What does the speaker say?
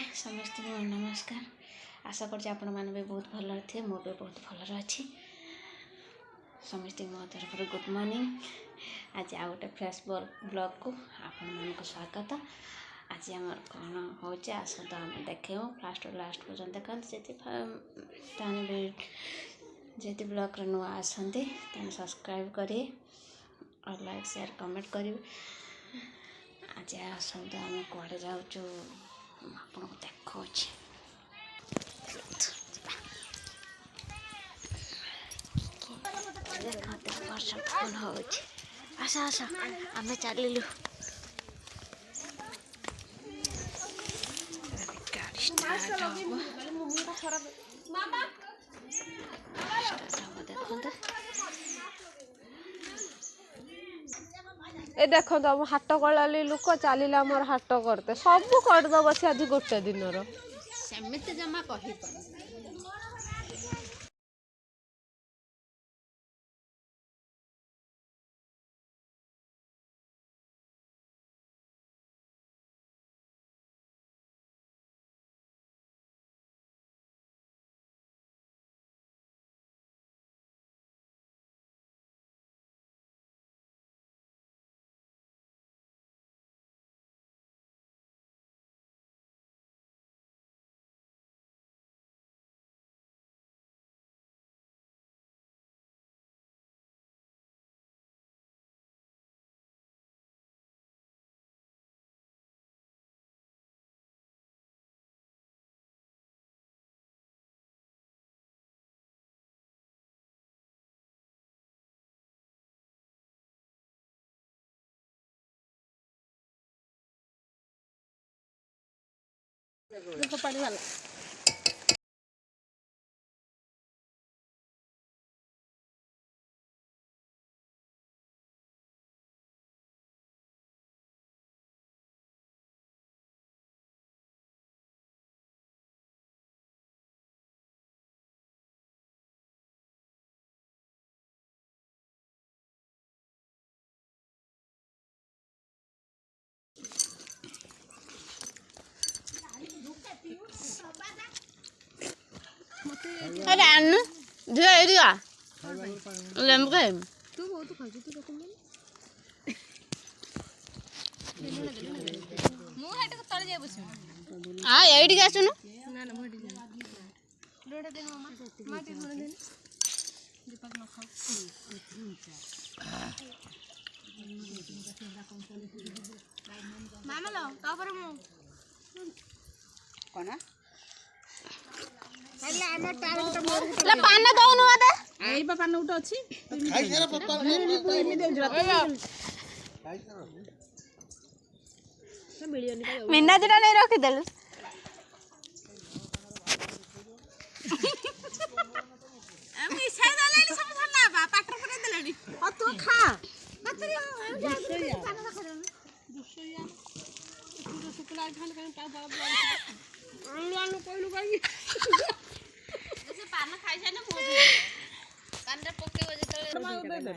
समस्त नमस्कार। आशा कर आपण मैंने भी बहुत भल थे मु भी बहुत भल अच्छी समस्त मो तरफ गुड मॉर्निंग। आज आ गए फ्रेश ब्लॉग को आपण मान को स्वागत। आज आम कौन हो आसत आम देखे फास्ट लास्ट पर्यटन देखते जी ब्लॉग नुआ आसती सब्सक्राइब करें और लाइक शेयर कमेंट करें। आज आसत आम कड़े जाऊँ आपको देखा कौन हो आशा आशा आम चलू ए देखो हम हाट गलाली लोक चलिए आमर हाट करते सब करदब से आज गोटे दिन सेमती जमा कही देखो पानी वाला अरे अन्नू झियो एरिया लेम्बू के तू बहुत खाई तू देखो मु हेट को तळ जाय बसु हां एडी के आसुनु ना ना मोडी जा लोडा दे मामा माटी मोड़ दे दीपक न खाओ मामा लो तो पर मु कोना अल्ला हमर पान तो मोर ला पान दउनु मते आई बा पान उठ अछि खाई सारा पप्पा इमी दे खाई सारा मिलियन का मिन्ना दिना नहीं रखि देलु আমি সেই দালানি সব ধরলা বা পাটর করে দিলানি ও তুই খা মাতরি পান রাখা দেন দুশইয়া পুরো শুকলা ধান কেন তা বাবা আলু কইলু কাই से पान खाई जाय ना मो कान रे पके बजे तळे